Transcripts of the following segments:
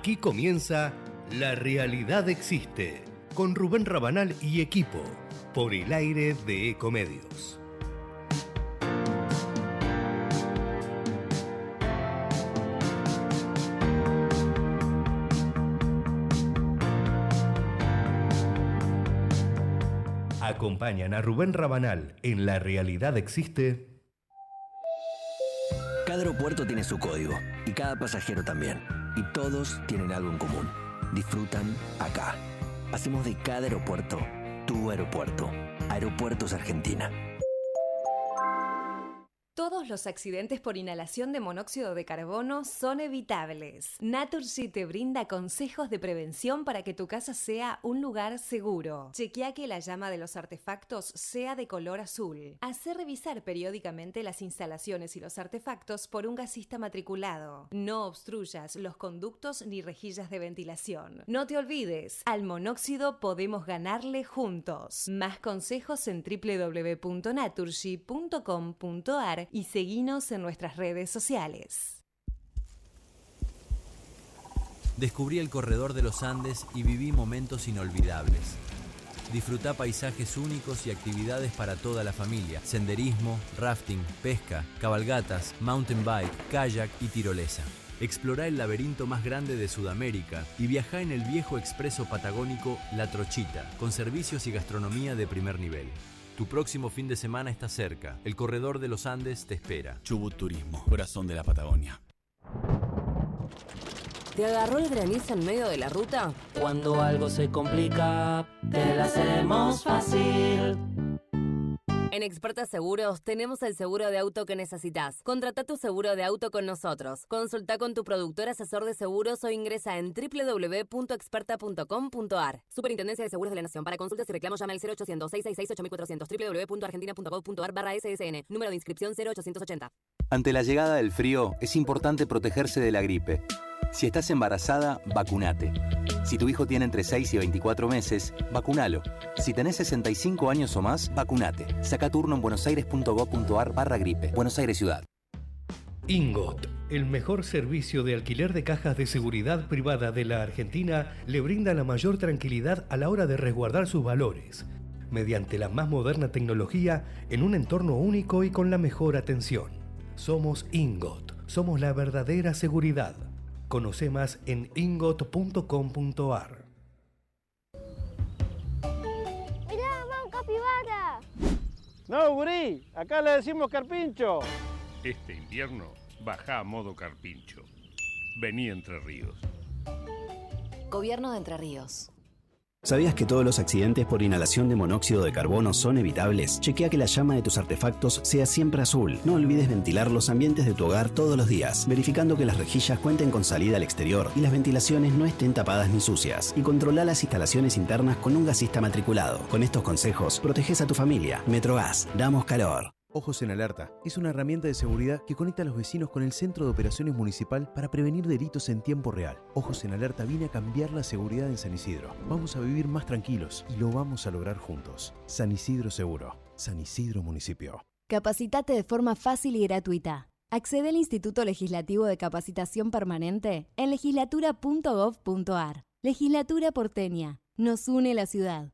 Aquí comienza La Realidad Existe, con Rubén Rabanal y equipo, por el aire de Ecomedios. Acompañan a Rubén Rabanal en La Realidad Existe. Cada aeropuerto tiene su código y cada pasajero también. Y todos tienen algo en común. Disfrutan acá. Hacemos de cada aeropuerto tu aeropuerto. Aeropuertos Argentina. Todos los accidentes por inhalación de monóxido de carbono son evitables. Naturgy te brinda consejos de prevención para que tu casa sea un lugar seguro. Chequea que la llama de los artefactos sea de color azul. Hacé revisar periódicamente las instalaciones y los artefactos por un gasista matriculado. No obstruyas los conductos ni rejillas de ventilación. No te olvides, al monóxido podemos ganarle juntos. Más consejos en www.naturgy.com.ar y seguinos en nuestras redes sociales. Descubrí el corredor de los Andes y viví momentos inolvidables. Disfrutá paisajes únicos y actividades para toda la familia. Senderismo, rafting, pesca, cabalgatas, mountain bike, kayak y tirolesa. Explorá el laberinto más grande de Sudamérica y viajá en el viejo expreso patagónico La Trochita, con servicios y gastronomía de primer nivel. Tu próximo fin de semana está cerca. El corredor de los Andes te espera. Chubut Turismo, corazón de la Patagonia. ¿Te agarró el granizo en medio de la ruta? Cuando algo se complica, te la hacemos fácil. En Experta Seguros tenemos el seguro de auto que necesitas. Contrata tu seguro de auto con nosotros. Consulta con tu productor asesor de seguros o ingresa en www.experta.com.ar. Superintendencia de Seguros de la Nación. Para consultas y reclamos llama al 0800-666-8400 www.argentina.gov.ar/SSN. Número de inscripción 0880. Ante la llegada del frío, es importante protegerse de la gripe. Si estás embarazada, vacunate. Si tu hijo tiene entre 6 y 24 meses, vacunalo. Si tenés 65 años o más, vacunate. Saca turno en buenosaires.gov.ar/gripe. Buenos Aires Ciudad. Ingot, el mejor servicio de alquiler de cajas de seguridad privada de la Argentina, le brinda la mayor tranquilidad a la hora de resguardar sus valores, mediante la más moderna tecnología, en un entorno único y con la mejor atención. Somos Ingot, somos la verdadera seguridad. Conoce más en ingot.com.ar. ¡Mirá, mamá, un capibara! No, gurí, acá le decimos carpincho. Este invierno, baja a modo carpincho. Vení Entre Ríos. Gobierno de Entre Ríos. ¿Sabías que todos los accidentes por inhalación de monóxido de carbono son evitables? Chequea que la llama de tus artefactos sea siempre azul. No olvides ventilar los ambientes de tu hogar todos los días, verificando que las rejillas cuenten con salida al exterior y las ventilaciones no estén tapadas ni sucias. Y controla las instalaciones internas con un gasista matriculado. Con estos consejos, proteges a tu familia. Metrogas, damos calor. Ojos en Alerta es una herramienta de seguridad que conecta a los vecinos con el Centro de Operaciones Municipal para prevenir delitos en tiempo real. Ojos en Alerta viene a cambiar la seguridad en San Isidro. Vamos a vivir más tranquilos y lo vamos a lograr juntos. San Isidro Seguro. San Isidro Municipio. Capacitate de forma fácil y gratuita. Accede al Instituto Legislativo de Capacitación Permanente en legislatura.gov.ar. Legislatura porteña. Nos une la ciudad.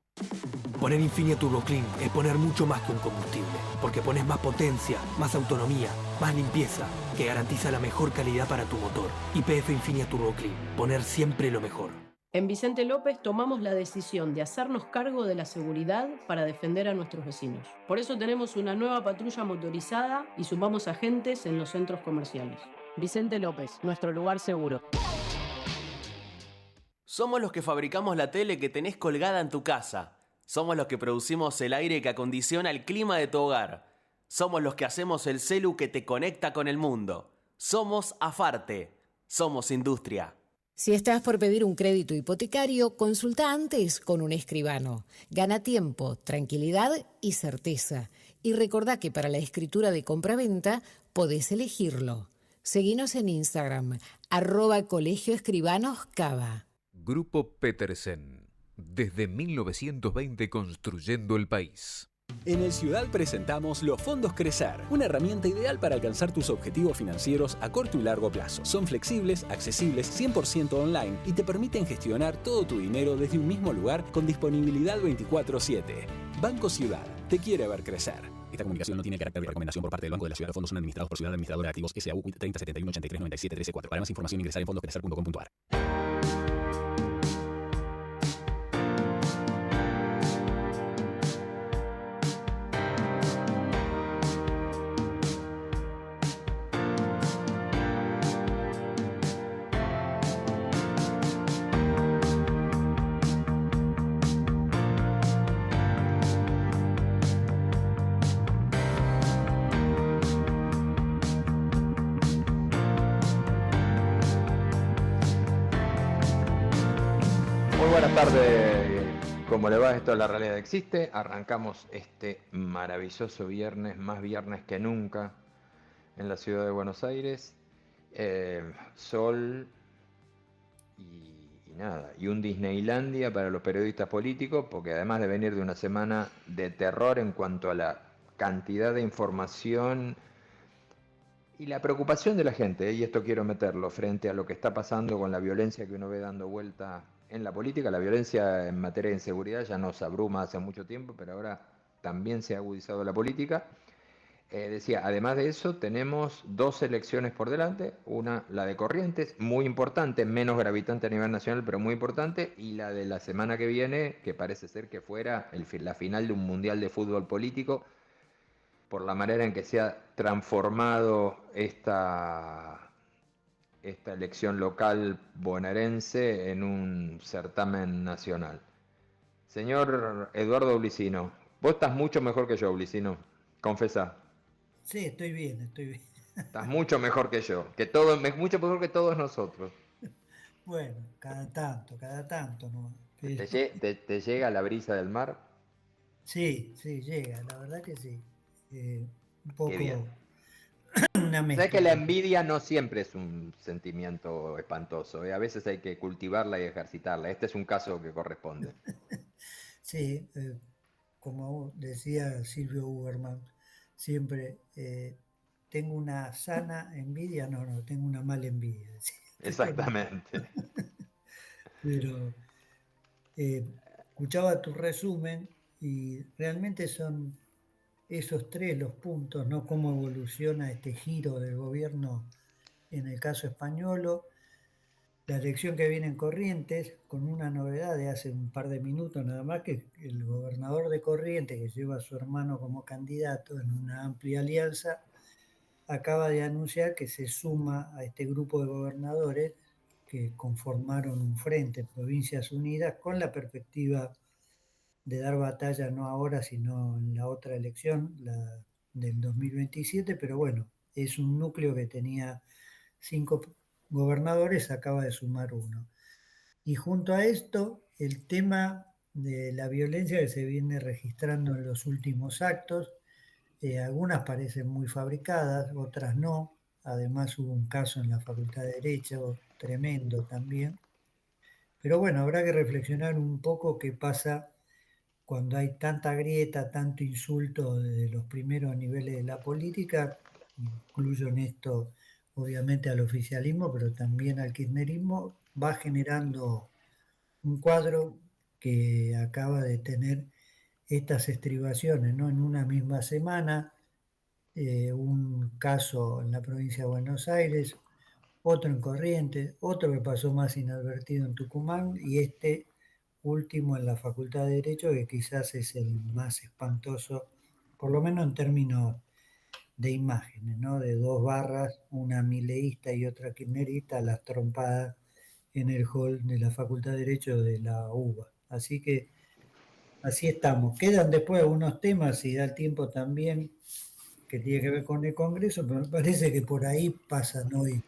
Poner Infinia Turbo Clean es poner mucho más que un combustible, porque pones más potencia, más autonomía, más limpieza, que garantiza la mejor calidad para tu motor. YPF Infinia Turbo Clean, poner siempre lo mejor. En Vicente López tomamos la decisión de hacernos cargo de la seguridad para defender a nuestros vecinos. Por eso tenemos una nueva patrulla motorizada y sumamos agentes en los centros comerciales. Vicente López, nuestro lugar seguro. Somos los que fabricamos la tele que tenés colgada en tu casa. Somos los que producimos el aire que acondiciona el clima de tu hogar. Somos los que hacemos el celu que te conecta con el mundo. Somos Afarte. Somos industria. Si estás por pedir un crédito hipotecario, consulta antes con un escribano. Gana tiempo, tranquilidad y certeza. Y recordá que para la escritura de compraventa podés elegirlo. Seguinos en Instagram, @colegioescribanoscava. Grupo Petersen. Desde 1920 construyendo el país. En el Ciudad presentamos los fondos Crecer, una herramienta ideal para alcanzar tus objetivos financieros a corto y largo plazo. Son flexibles, accesibles, 100% online y te permiten gestionar todo tu dinero desde un mismo lugar con disponibilidad 24/7. Banco Ciudad, te quiere ver crecer. Esta comunicación no tiene carácter de recomendación por parte del Banco de la Ciudad. Los fondos son administrados por Ciudad Administradora de Activos S.A.U. 30 71 83 97 13 4. Para más información ingresar en fondoscrecer.com.ar. Buenas tardes, ¿cómo le va? Esto es La Realidad Existe. Arrancamos este maravilloso viernes, más viernes que nunca, en la ciudad de Buenos Aires. Sol y nada, y un Disneylandia para los periodistas políticos, porque además de venir de una semana de terror en cuanto a la cantidad de información y la preocupación de la gente, y esto quiero meterlo, frente a lo que está pasando con la violencia que uno ve dando vuelta en la política. La violencia en materia de inseguridad ya nos abruma hace mucho tiempo, pero ahora también se ha agudizado la política. Decía, además de eso, tenemos 2 elecciones por delante, una, la de Corrientes, muy importante, menos gravitante a nivel nacional, pero muy importante, y la de la semana que viene, que parece ser que fuera la final de un mundial de fútbol político, por la manera en que se ha transformado esta elección local bonaerense en un certamen nacional. Señor Eduardo Ulicino, vos estás mucho mejor que yo, Ulicino, confesá. Sí, estoy bien. Estás mucho mejor que yo, mucho mejor que todos nosotros. Bueno, cada tanto, ¿no? ¿Te llega la brisa del mar? Sí, llega, la verdad que sí. Un poco. Qué bien. Una mezcla. Sé que la envidia no siempre es un sentimiento espantoso, a veces hay que cultivarla y ejercitarla. Este es un caso que corresponde. Sí, como decía Silvio Uberman, siempre tengo una sana envidia, no, tengo una mala envidia. Exactamente. Pero escuchaba tu resumen y realmente son esos 3 los puntos, ¿no? Cómo evoluciona este giro del gobierno en el caso español, la elección que viene en Corrientes, con una novedad de hace un par de minutos nada más, que el gobernador de Corrientes, que lleva a su hermano como candidato en una amplia alianza, acaba de anunciar que se suma a este grupo de gobernadores que conformaron un frente, Provincias Unidas, con la perspectiva de dar batalla no ahora, sino en la otra elección, la del 2027, pero bueno, es un núcleo que tenía 5 gobernadores, acaba de sumar 1. Y junto a esto, el tema de la violencia que se viene registrando en los últimos actos, algunas parecen muy fabricadas, otras no. Además hubo un caso en la Facultad de Derecho tremendo también. Pero bueno, habrá que reflexionar un poco qué pasa cuando hay tanta grieta, tanto insulto desde los primeros niveles de la política. Incluyo en esto obviamente al oficialismo, pero también al kirchnerismo, va generando un cuadro que acaba de tener estas estribaciones, ¿no? En una misma semana, un caso en la provincia de Buenos Aires, otro en Corrientes, otro que pasó más inadvertido en Tucumán, y este último en la Facultad de Derecho, que quizás es el más espantoso, por lo menos en términos de imágenes, ¿no? De 2 barras, una mileísta y otra kirchnerista, las trompadas en el hall de la Facultad de Derecho de la UBA. Así que así estamos. Quedan después algunos temas, si da el tiempo también, que tiene que ver con el Congreso, pero me parece que por ahí pasan hoy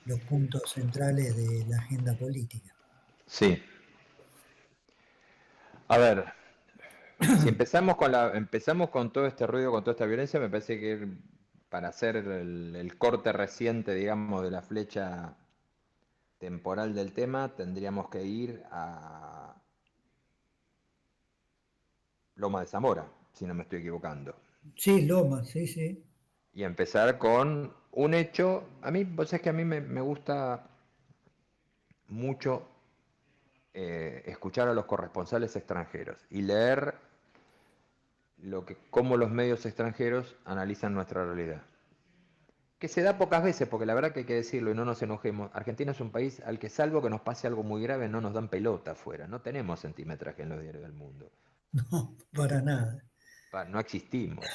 los puntos centrales de la agenda política. Sí. A ver, si empezamos con todo este ruido, con toda esta violencia, me parece que para hacer el corte reciente, digamos, de la flecha temporal del tema, tendríamos que ir a Loma de Zamora, si no me estoy equivocando. Sí, Lomas, sí, sí. Y empezar con un hecho. A mí, vos sabés que a mí me gusta mucho escuchar a los corresponsales extranjeros y leer cómo los medios extranjeros analizan nuestra realidad. Que se da pocas veces, porque la verdad que hay que decirlo y no nos enojemos. Argentina es un país al que, salvo que nos pase algo muy grave, no nos dan pelota afuera. No tenemos centimetraje en los diarios del mundo. No, para nada. No existimos.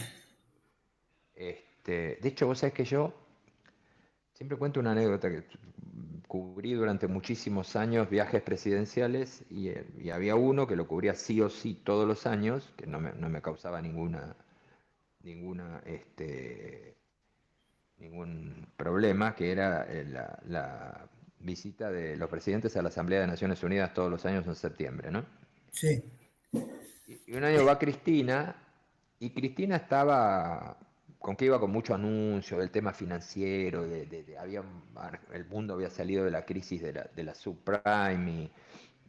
De hecho, vos sabés que yo siempre cuento una anécdota que cubrí durante muchísimos años viajes presidenciales y había uno que lo cubría sí o sí todos los años, que no me causaba ningún problema, que era la visita de los presidentes a la Asamblea de Naciones Unidas todos los años en septiembre, ¿no? Sí. Y un año va Cristina, y Cristina estaba iba con mucho anuncio del tema financiero, el mundo había salido de la crisis de la subprime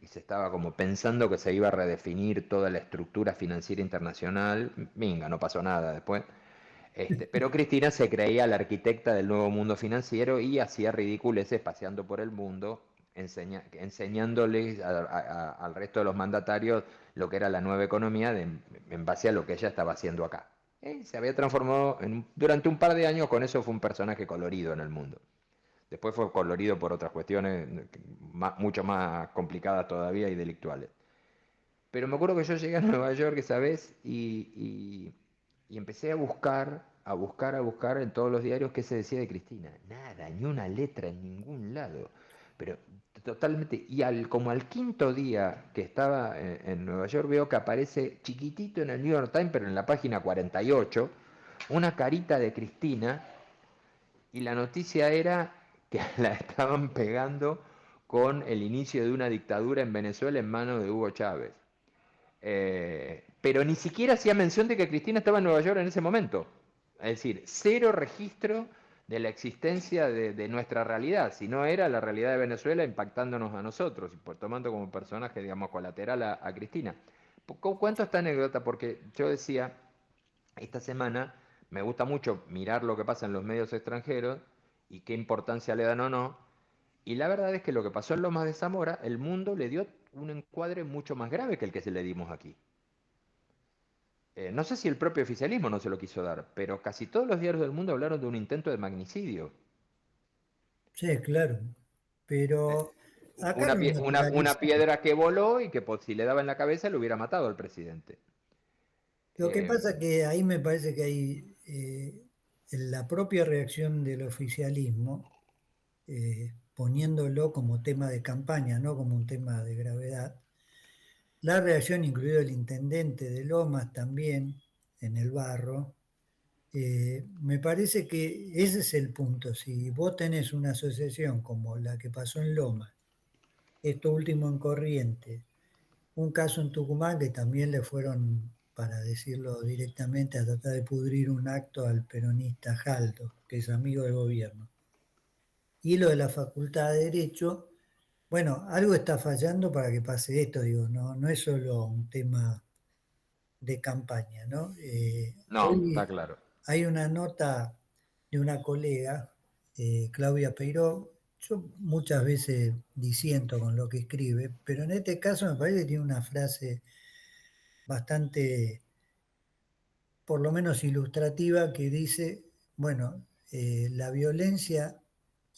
y se estaba como pensando que se iba a redefinir toda la estructura financiera internacional. Venga, no pasó nada después. Pero Cristina se creía la arquitecta del nuevo mundo financiero y hacía ridiculeces paseando por el mundo, enseñándoles al resto de los mandatarios lo que era la nueva economía en base a lo que ella estaba haciendo acá. Se había transformado durante un par de años, con eso fue un personaje colorido en el mundo. Después fue colorido por otras cuestiones mucho más complicadas todavía y delictuales. Pero me acuerdo que yo llegué a Nueva York esa vez y empecé a buscar en todos los diarios qué se decía de Cristina. Nada, ni una letra en ningún lado. Pero totalmente. Y como al quinto día que estaba en Nueva York, veo que aparece chiquitito en el New York Times, pero en la página 48, una carita de Cristina, y la noticia era que la estaban pegando con el inicio de una dictadura en Venezuela en manos de Hugo Chávez. Pero ni siquiera hacía mención de que Cristina estaba en Nueva York en ese momento. Es decir, cero registro de la existencia de nuestra realidad, si no era la realidad de Venezuela impactándonos a nosotros, y tomando como personaje, digamos, colateral a Cristina. Cuento esta anécdota porque yo decía, esta semana me gusta mucho mirar lo que pasa en los medios extranjeros y qué importancia le dan o no, y la verdad es que lo que pasó en Lomas de Zamora, el mundo le dio un encuadre mucho más grave que el que se le dimos aquí. No sé si el propio oficialismo no se lo quiso dar, pero casi todos los diarios del mundo hablaron de un intento de magnicidio. Sí, claro. Pero acá una piedra que voló y que si le daba en la cabeza le hubiera matado al presidente. Lo que pasa que ahí me parece que hay la propia reacción del oficialismo, poniéndolo como tema de campaña, no como un tema de gravedad. La reacción, incluido el intendente de Lomas también, en el barro, me parece que ese es el punto. Si vos tenés una asociación como la que pasó en Lomas, esto último en Corrientes, un caso en Tucumán que también le fueron, para decirlo directamente, a tratar de pudrir un acto al peronista Jaldo, que es amigo del gobierno. Y lo de la Facultad de Derecho, bueno, algo está fallando para que pase esto, digo, no es solo un tema de campaña, ¿no? No, está claro. Hay una nota de una colega, Claudia Peiró. Yo muchas veces disiento con lo que escribe, pero en este caso me parece que tiene una frase bastante, por lo menos ilustrativa, que dice, bueno, la violencia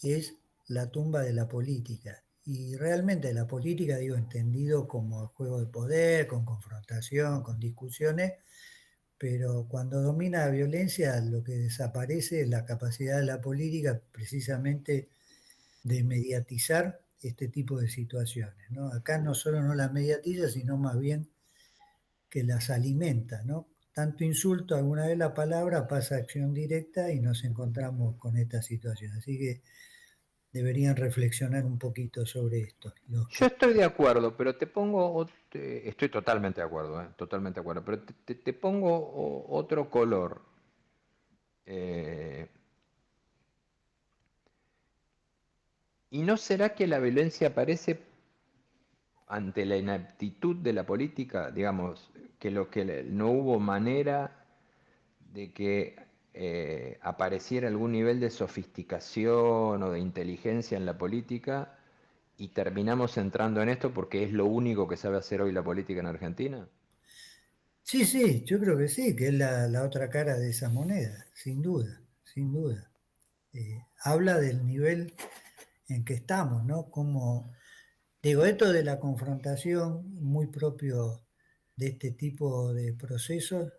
es la tumba de la política. Y realmente la política, digo, entendido como juego de poder, con confrontación, con discusiones, pero cuando domina la violencia, lo que desaparece es la capacidad de la política precisamente de mediatizar este tipo de situaciones, ¿no? Acá no solo no las mediatiza, sino más bien que las alimenta, ¿no? Tanto insulto, alguna vez la palabra pasa a acción directa y nos encontramos con esta situación. Así que deberían reflexionar un poquito sobre esto. Yo estoy de acuerdo, pero estoy totalmente de acuerdo, totalmente de acuerdo, pero te pongo otro color. ¿Y no será que la violencia aparece ante la ineptitud de la política, digamos, que no hubo manera de que apareciera algún nivel de sofisticación o de inteligencia en la política, y terminamos entrando en esto porque es lo único que sabe hacer hoy la política en Argentina? Sí, sí, yo creo que sí, que es la otra cara de esa moneda, sin duda, sin duda. Habla del nivel en que estamos, ¿no? Como, digo, esto de la confrontación, muy propio de este tipo de procesos.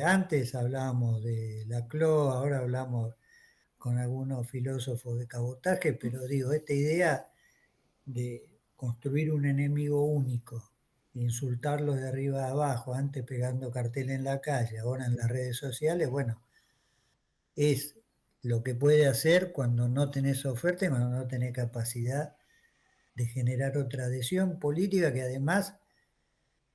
Antes hablábamos de Laclau, ahora hablamos con algunos filósofos de cabotaje, pero digo, esta idea de construir un enemigo único, insultarlo de arriba a abajo, antes pegando cartel en la calle, ahora en las redes sociales, bueno, es lo que puede hacer cuando no tenés oferta y cuando no tenés capacidad de generar otra adhesión política, que además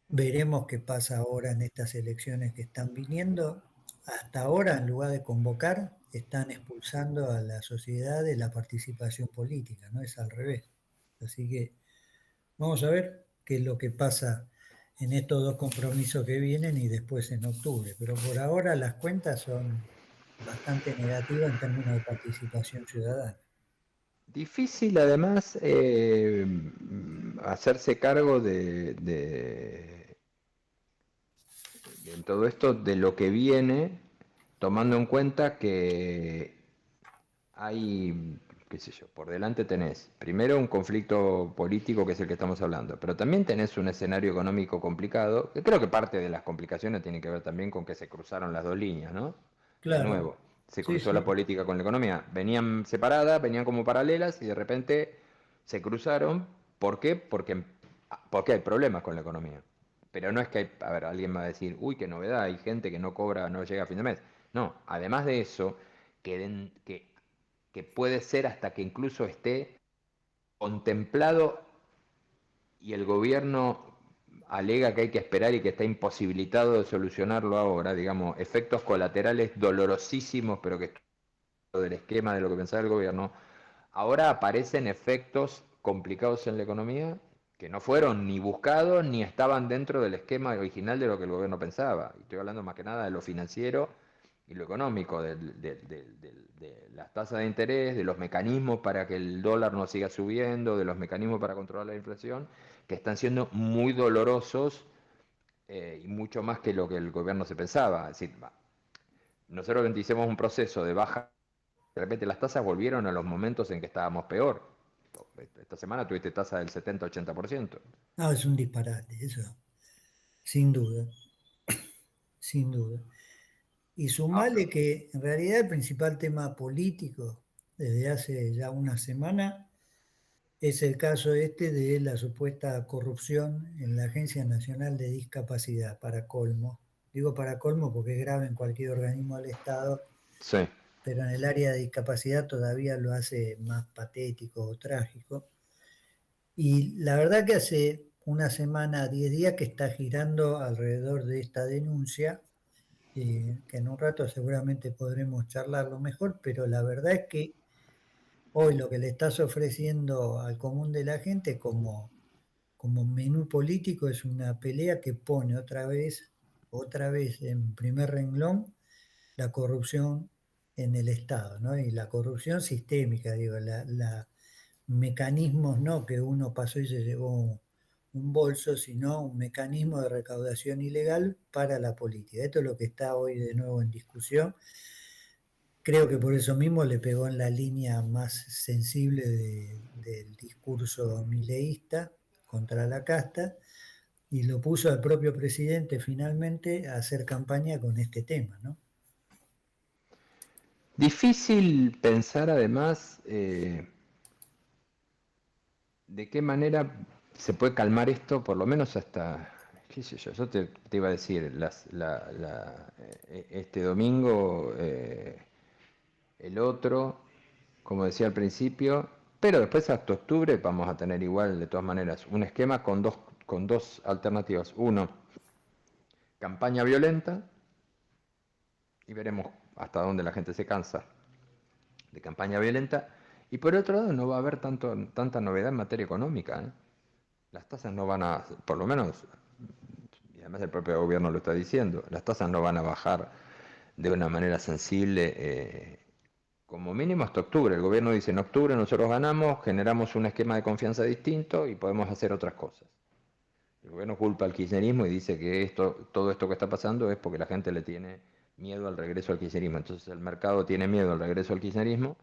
veremos qué pasa ahora en estas elecciones que están viniendo. Hasta ahora, en lugar de convocar, están expulsando a la sociedad de la participación política, no es al revés. Así que vamos a ver qué es lo que pasa en estos dos compromisos que vienen y después en octubre. Pero por ahora las cuentas son bastante negativas en términos de participación ciudadana. Difícil además hacerse cargo en todo esto de lo que viene, tomando en cuenta que hay, qué sé yo, por delante tenés primero un conflicto político, que es el que estamos hablando, pero también tenés un escenario económico complicado, que creo que parte de las complicaciones tiene que ver también con que se cruzaron las dos líneas, ¿no? Claro. De nuevo, se Sí, cruzó sí. la política con la economía, venían separadas, venían como paralelas y de repente se cruzaron. ¿Por qué? Porque hay problemas con la economía. Pero no es que, a ver, alguien va a decir, uy, qué novedad, hay gente que no cobra, no llega a fin de mes. No, además de eso, que puede ser hasta que incluso esté contemplado y el gobierno alega que hay que esperar y que está imposibilitado de solucionarlo ahora, digamos, efectos colaterales dolorosísimos, pero que del esquema de lo que pensaba el gobierno, ahora aparecen efectos complicados en la economía que no fueron ni buscados ni estaban dentro del esquema original de lo que el gobierno pensaba. Estoy hablando más que nada de lo financiero y lo económico, de las tasas de interés, de los mecanismos para que el dólar no siga subiendo, de los mecanismos para controlar la inflación, que están siendo muy dolorosos y mucho más que lo que el gobierno se pensaba. Es decir, nosotros hicimos un proceso de baja, de repente las tasas volvieron a los momentos en que estábamos peor. Esta semana tuviste tasa del 70-80%. No, es un disparate, eso, sin duda, sin duda. Y sumale que en realidad el principal tema político desde hace ya una semana es el caso este de la supuesta corrupción en la Agencia Nacional de Discapacidad, para colmo. Digo para colmo porque es grave en cualquier organismo del Estado, sí, pero en el área de discapacidad todavía lo hace más patético o trágico. Y la verdad que hace una semana, 10 días que está girando alrededor de esta denuncia, que en un rato seguramente podremos charlarlo mejor, pero la verdad es que hoy lo que le estás ofreciendo al común de la gente como menú político es una pelea que pone otra vez en primer renglón la corrupción en el Estado, ¿no? Y la corrupción sistémica, digo, mecanismos no que uno pasó y se llevó un bolso, sino un mecanismo de recaudación ilegal para la política. Esto es lo que está hoy de nuevo en discusión. Creo que por eso mismo le pegó en la línea más sensible del discurso mileísta contra la casta y lo puso al propio presidente finalmente a hacer campaña con este tema, ¿no? Difícil pensar además de qué manera se puede calmar esto, por lo menos hasta, qué sé yo te iba a decir, este domingo, el otro, como decía al principio, pero después hasta octubre vamos a tener igual, de todas maneras, un esquema con dos alternativas. Uno, campaña violenta, y veremos hasta dónde la gente se cansa de campaña violenta, y por otro lado no va a haber tanta novedad en materia económica, ¿eh? las tasas no van a, por lo menos, y además el propio gobierno lo está diciendo, las tasas no van a bajar de una manera sensible, como mínimo hasta octubre. El gobierno dice, en octubre nosotros ganamos, generamos un esquema de confianza distinto y podemos hacer otras cosas. El gobierno culpa al kirchnerismo y dice que todo esto que está pasando es porque la gente le tiene miedo al regreso al kirchnerismo. Entonces el mercado tiene miedo al regreso al kirchnerismo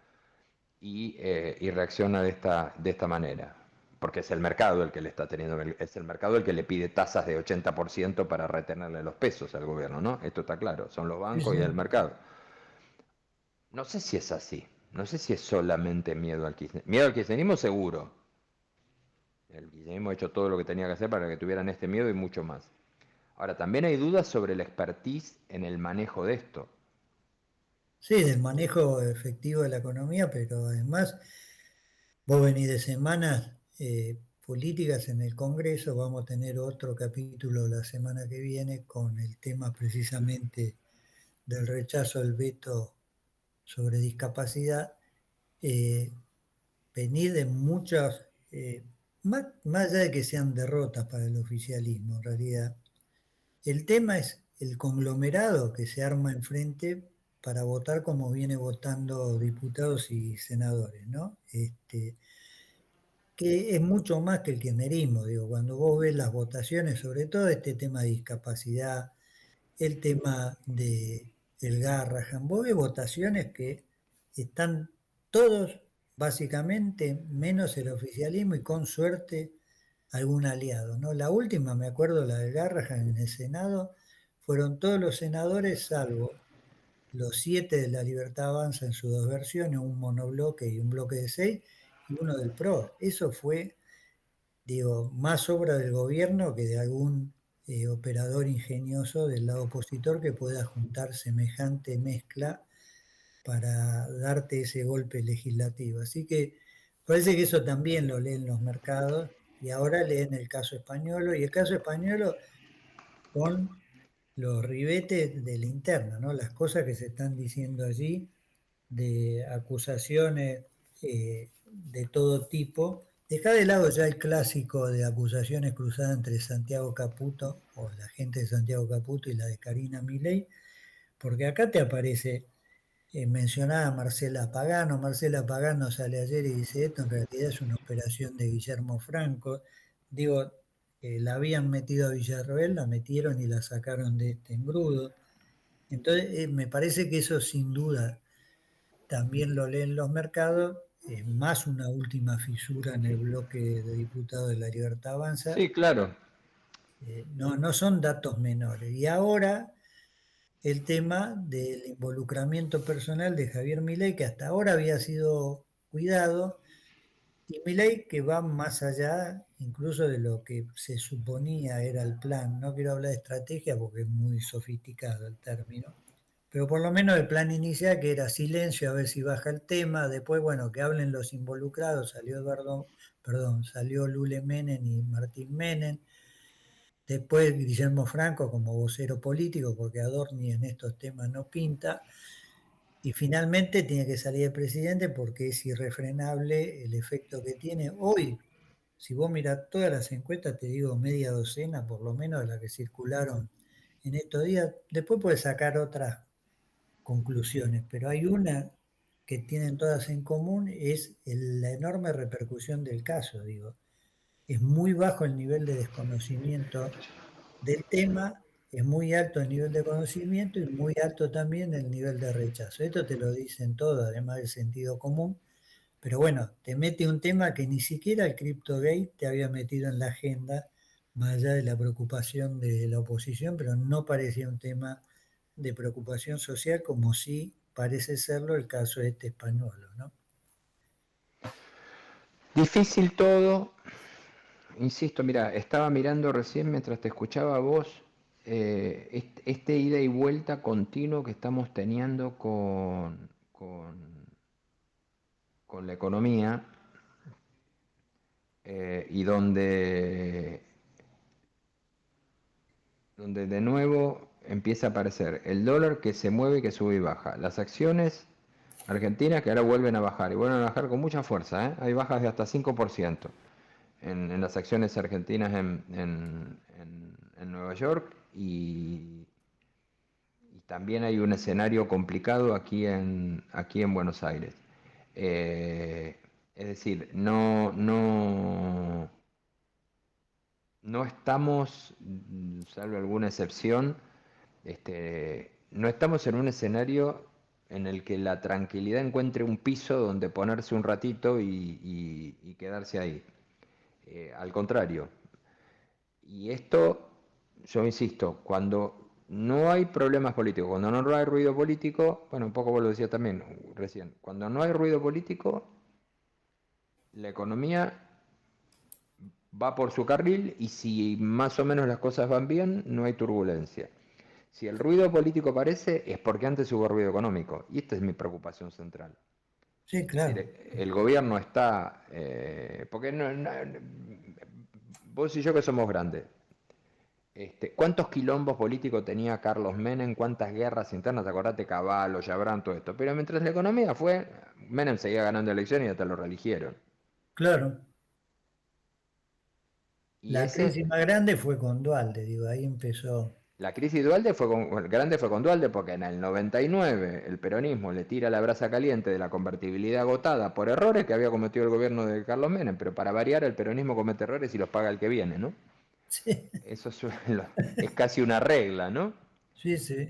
y reacciona de esta manera. Porque es el mercado el que le está teniendo, es el mercado el que le pide tasas de 80% para retenerle los pesos al gobierno, ¿no? Esto está claro, son los bancos y el mercado. No sé si es así, no sé si es solamente miedo al kirchnerismo. Miedo al kirchnerismo seguro. El kirchnerismo ha hecho todo lo que tenía que hacer para que tuvieran este miedo y mucho más. Ahora, también hay dudas sobre la expertise en el manejo de esto. Sí, del manejo efectivo de la economía, pero además vos venís de semanas políticas en el Congreso, vamos a tener otro capítulo la semana que viene con el tema precisamente del rechazo al veto sobre discapacidad. Venir de muchas, más allá de que sean derrotas para el oficialismo, en realidad, el tema es el conglomerado que se arma enfrente para votar como viene votando diputados y senadores, ¿no? Que es mucho más que el kirchnerismo, digo, cuando vos ves las votaciones, sobre todo este tema de discapacidad, el tema de el Garrahan, vos ves votaciones que están todos básicamente menos el oficialismo y con suerte algún aliado, ¿no? La última, me acuerdo, la del Garrahan en el Senado, fueron todos los senadores salvo los 7 de la Libertad Avanza en sus dos versiones, un monobloque y un bloque de 6, y uno del PRO. Eso fue, digo, más obra del gobierno que de algún operador ingenioso del lado opositor que pueda juntar semejante mezcla para darte ese golpe legislativo. Así que parece que eso también lo leen los mercados y ahora leen el caso español y el caso español con los ribetes de la interna, ¿no? Las cosas que se están diciendo allí de acusaciones de todo tipo. Deja de lado ya el clásico de acusaciones cruzadas entre Santiago Caputo o la gente de Santiago Caputo y la de Karina Milei, porque acá te aparece mencionada Marcela Pagano sale ayer y dice esto en realidad es una operación de Guillermo Franco. Digo, la habían metido a Villarroel, la metieron y la sacaron de este engrudo. Entonces me parece que eso sin duda también lo leen los mercados, es más una última fisura en el bloque de diputados de la Libertad Avanza. Sí, claro. No son datos menores. Y ahora el tema del involucramiento personal de Javier Milei, que hasta ahora había sido cuidado, y Milei que va más allá incluso de lo que se suponía era el plan. No quiero hablar de estrategia porque es muy sofisticado el término, pero por lo menos el plan inicial, que era silencio a ver si baja el tema, después, bueno, que hablen los involucrados, salió Lule Menem y Martín Menem, después Guillermo Franco como vocero político, porque Adorni en estos temas no pinta, y finalmente tiene que salir el presidente porque es irrefrenable el efecto que tiene. Hoy, si vos mirás todas las encuestas, te digo media docena por lo menos de las que circularon en estos días, después puedes sacar otras conclusiones, pero hay una que tienen todas en común, es la enorme repercusión del caso, digo. Es muy bajo el nivel de desconocimiento del tema, es muy alto el nivel de conocimiento y muy alto también el nivel de rechazo. Esto te lo dicen todos, además del sentido común, pero bueno, te mete un tema que ni siquiera el CryptoGate te había metido en la agenda, más allá de la preocupación de la oposición, pero no parecía un tema de preocupación social como sí parece serlo el caso este español, ¿no? Difícil todo, insisto, mira, estaba mirando recién mientras te escuchaba a vos, este ida y vuelta continuo que estamos teniendo con la economía y donde de nuevo empieza a aparecer el dólar que se mueve, que sube y baja, las acciones argentinas que ahora vuelven a bajar y vuelven a bajar con mucha fuerza, hay bajas de hasta 5%. en las acciones argentinas en Nueva York y también hay un escenario complicado aquí en Buenos Aires. Es decir, no estamos, salvo alguna excepción, no estamos en un escenario en el que la tranquilidad encuentre un piso donde ponerse un ratito y quedarse ahí. Al contrario. Y esto, yo insisto, cuando no hay problemas políticos, cuando no hay ruido político, bueno, un poco vos lo decías también recién, cuando no hay ruido político, la economía va por su carril y si más o menos las cosas van bien, no hay turbulencia. Si el ruido político aparece, es porque antes hubo ruido económico. Y esta es mi preocupación central. Sí, claro. El gobierno está... porque vos y yo que somos grandes. ¿Cuántos quilombos políticos tenía Carlos Menem? ¿Cuántas guerras internas? Acordate, Cavallo, Chabrán, todo esto. Pero mientras la economía fue... Menem seguía ganando elecciones y hasta lo reeligieron. Claro. Y la crisis más grande fue con Duhalde, digo, ahí empezó... La crisis grande fue con Duhalde porque en el 99 el peronismo le tira la brasa caliente de la convertibilidad agotada por errores que había cometido el gobierno de Carlos Menem, pero para variar el peronismo comete errores y los paga el que viene, ¿no? Sí. Eso es casi una regla, ¿no? Sí, sí.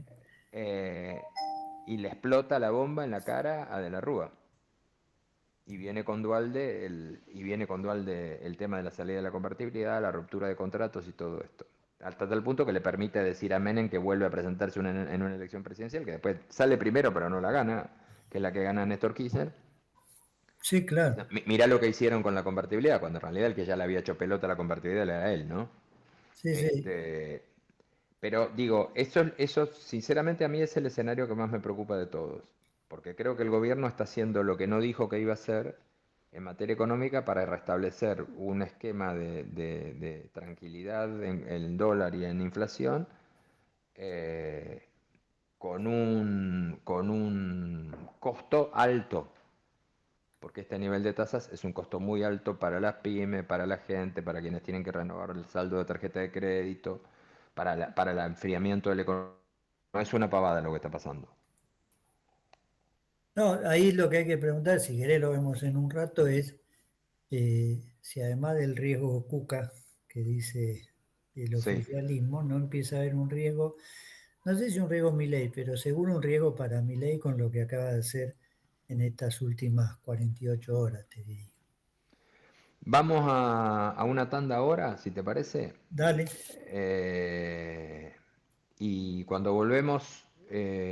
Y le explota la bomba en la cara a De la Rúa. Y viene con Duhalde el tema de la salida de la convertibilidad, la ruptura de contratos y todo esto. Hasta tal punto que le permite decir a Menem que vuelve a presentarse en una elección presidencial, que después sale primero pero no la gana, que es la que gana Néstor Kirchner. Sí, claro. Mirá lo que hicieron con la convertibilidad, cuando en realidad el que ya le había hecho pelota a la convertibilidad era él, ¿no? Sí, sí. Pero digo, eso sinceramente a mí es el escenario que más me preocupa de todos, porque creo que el gobierno está haciendo lo que no dijo que iba a hacer en materia económica para restablecer un esquema de tranquilidad en dólar y en inflación con un costo alto, porque este nivel de tasas es un costo muy alto para las pymes, para la gente, para quienes tienen que renovar el saldo de tarjeta de crédito, para el enfriamiento de la economía. No es una pavada lo que está pasando. No, ahí lo que hay que preguntar, si querés lo vemos en un rato, es si además del riesgo Cuca, que dice el oficialismo, no empieza a haber un riesgo, no sé si un riesgo Milei, pero seguro un riesgo para Milei con lo que acaba de hacer en estas últimas 48 horas, te diría. Vamos a una tanda ahora, si te parece. Dale. Y cuando volvemos,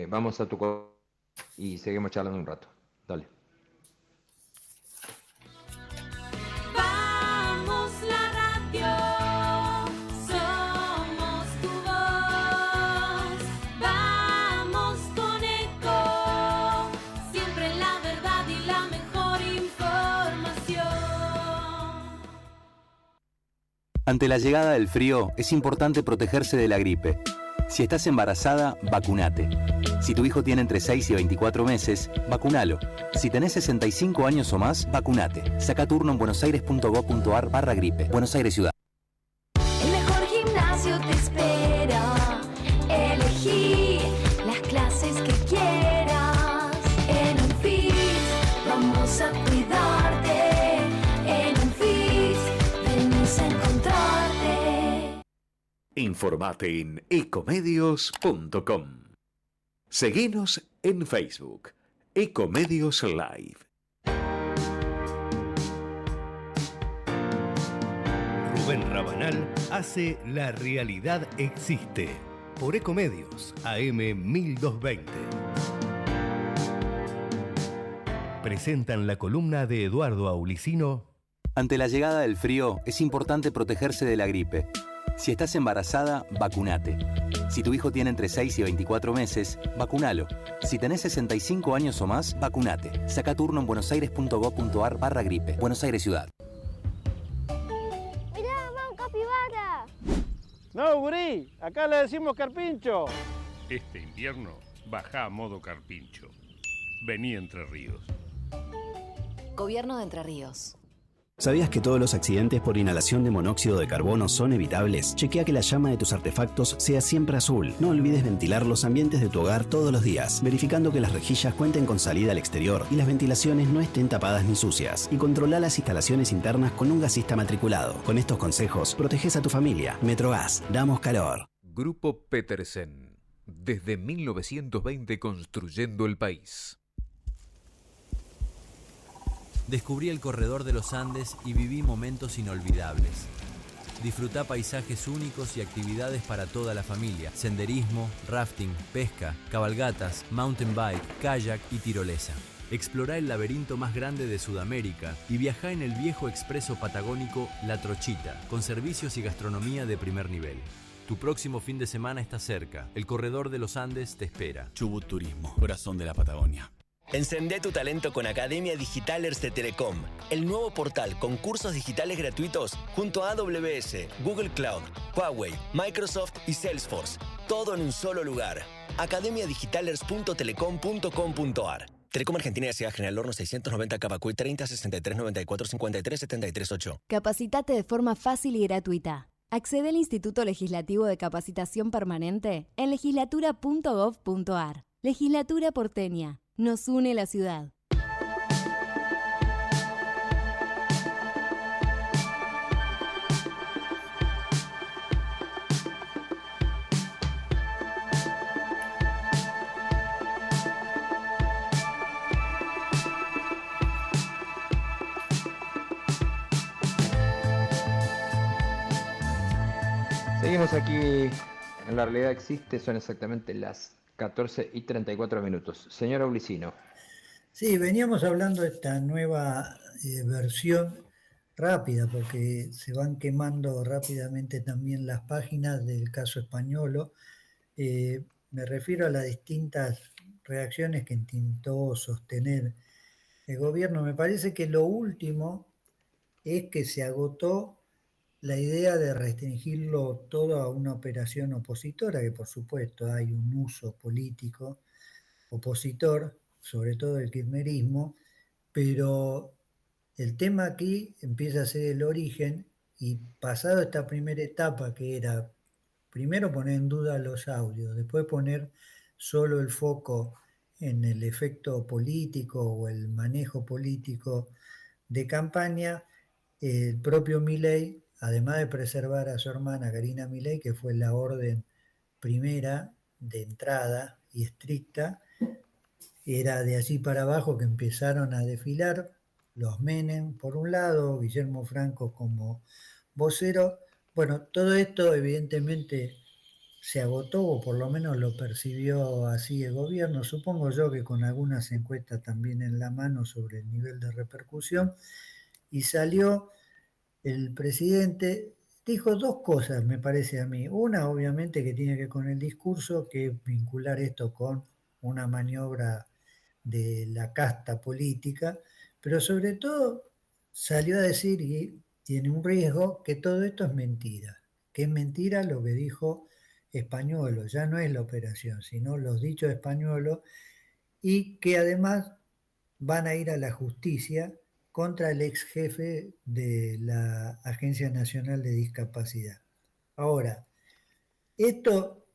vamos a tu... y seguimos charlando un rato. Dale. Vamos la radio, somos tu voz. Vamos con Eco, siempre la verdad y la mejor información. Ante la llegada del frío, es importante protegerse de la gripe. Si estás embarazada, vacunate. Si tu hijo tiene entre 6 y 24 meses, vacunalo. Si tenés 65 años o más, vacunate. Saca turno en buenosaires.gov.ar/gripe. Buenos Aires Ciudad. El mejor gimnasio te espera. Elegí las clases que quieras. En Unfit vamos a cuidarte. En Unfit venimos a encontrarte. Informate en ecomedios.com. Seguinos en Facebook, Ecomedios Live. Rubén Rabanal hace La Realidad Existe por Ecomedios AM 1220. Presentan la columna de Eduardo Aulicino. Ante la llegada del frío, es importante protegerse de la gripe. Si estás embarazada, vacunate. Si tu hijo tiene entre 6 y 24 meses, vacunalo. Si tenés 65 años o más, vacunate. Saca turno en buenosaires.gov.ar/gripe. Buenos Aires Ciudad. ¡Mirá, mamá, un capibara! No, gurí, acá le decimos carpincho. Este invierno, bajá a modo carpincho. Vení Entre Ríos. Gobierno de Entre Ríos. ¿Sabías que todos los accidentes por inhalación de monóxido de carbono son evitables? Chequea que la llama de tus artefactos sea siempre azul. No olvides ventilar los ambientes de tu hogar todos los días, verificando que las rejillas cuenten con salida al exterior y las ventilaciones no estén tapadas ni sucias. Y controla las instalaciones internas con un gasista matriculado. Con estos consejos, proteges a tu familia. Metrogas, damos calor. Grupo Petersen. Desde 1920 construyendo el país. Descubrí el corredor de los Andes y viví momentos inolvidables. Disfrutá paisajes únicos y actividades para toda la familia. Senderismo, rafting, pesca, cabalgatas, mountain bike, kayak y tirolesa. Explorá el laberinto más grande de Sudamérica y viajá en el viejo expreso patagónico La Trochita, con servicios y gastronomía de primer nivel. Tu próximo fin de semana está cerca. El corredor de los Andes te espera. Chubut Turismo, corazón de la Patagonia. Encendé tu talento con Academia Digitalers de Telecom, el nuevo portal con cursos digitales gratuitos junto a AWS, Google Cloud, Huawei, Microsoft y Salesforce. Todo en un solo lugar. academiadigitalers.telecom.com.ar. Telecom Argentina S.A. General Horno 690 Cavacuy 30 63 94 53 73 8. Capacitate de forma fácil y gratuita. Accede al Instituto Legislativo de Capacitación Permanente en legislatura.gov.ar. Legislatura porteña. Nos une la ciudad. Seguimos aquí en La Realidad Existe, son exactamente las 14:34. Señor Aulicino. Sí, veníamos hablando de esta nueva versión rápida, porque se van quemando rápidamente también las páginas del caso Españolo. Me refiero a las distintas reacciones que intentó sostener el gobierno. Me parece que lo último es que se agotó la idea de restringirlo todo a una operación opositora, que por supuesto hay un uso político opositor, sobre todo el kirchnerismo, pero el tema aquí empieza a ser el origen, y pasado esta primera etapa, que era primero poner en duda los audios, después poner solo el foco en el efecto político o el manejo político de campaña, el propio Milei, además de preservar a su hermana Karina Milei, que fue la orden primera de entrada y estricta, era de allí para abajo que empezaron a desfilar los Menem por un lado, Guillermo Franco como vocero. Bueno, todo esto evidentemente se agotó, o por lo menos lo percibió así el gobierno, supongo yo que con algunas encuestas también en la mano sobre el nivel de repercusión, y salió el presidente, dijo dos cosas, me parece a mí. Una, obviamente, que tiene que ver con el discurso, que es vincular esto con una maniobra de la casta política, pero sobre todo salió a decir, y tiene un riesgo, que todo esto es mentira, que es mentira lo que dijo Españolo, ya no es la operación, sino los dichos de Españolo, y que además van a ir a la justicia contra el ex jefe de la Agencia Nacional de Discapacidad. Ahora, esto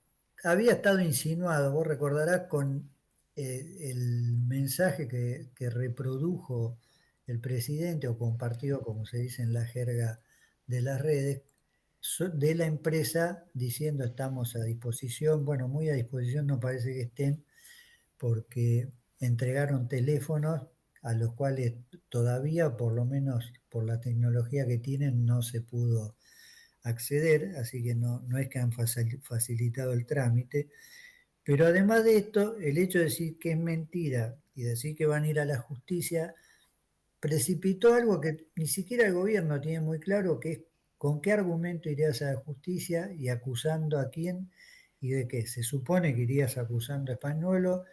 había estado insinuado, vos recordarás, con el mensaje que reprodujo el presidente, o compartió, como se dice en la jerga de las redes, de la empresa, diciendo estamos a disposición. Bueno, muy a disposición no parece que estén, porque entregaron teléfonos a los cuales todavía, por lo menos por la tecnología que tienen, no se pudo acceder, así que no es que han facilitado el trámite. Pero además de esto, el hecho de decir que es mentira y decir que van a ir a la justicia precipitó algo que ni siquiera el gobierno tiene muy claro, que es con qué argumento irías a la justicia y acusando a quién y de qué. Se supone que irías acusando a Españolo,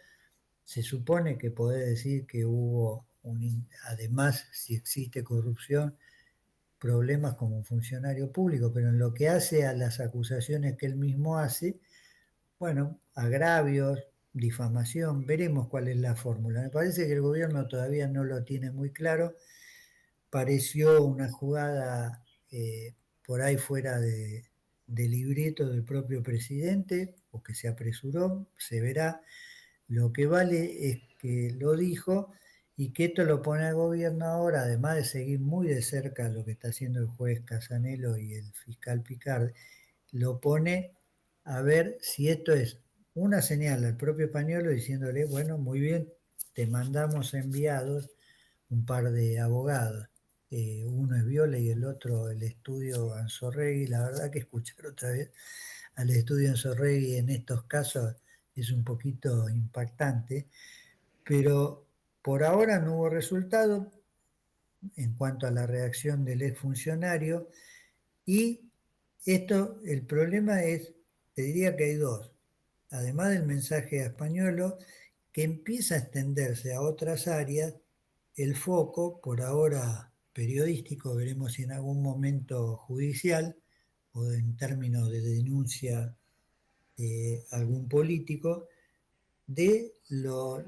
se supone que podés decir que hubo, además, si existe corrupción, problemas como un funcionario público, pero en lo que hace a las acusaciones que él mismo hace, bueno, agravios, difamación, veremos cuál es la fórmula. Me parece que el gobierno todavía no lo tiene muy claro, pareció una jugada por ahí fuera de libreto del propio presidente, o que se apresuró, se verá. Lo que vale es que lo dijo y que esto lo pone al gobierno ahora, además de seguir muy de cerca lo que está haciendo el juez Casanelo y el fiscal Picard, lo pone a ver si esto es una señal al propio Pañuelo diciéndole, bueno, muy bien, te mandamos enviados un par de abogados. Uno es Viola y el otro el estudio Anzorregui. La verdad que escuchar otra vez al estudio Anzorregui en estos casos es un poquito impactante, pero por ahora no hubo resultado en cuanto a la reacción del exfuncionario, y esto, el problema es, te diría que hay dos, además del mensaje a Españolo, que empieza a extenderse a otras áreas, el foco, por ahora periodístico, veremos si en algún momento judicial, o en términos de denuncia algún político, de los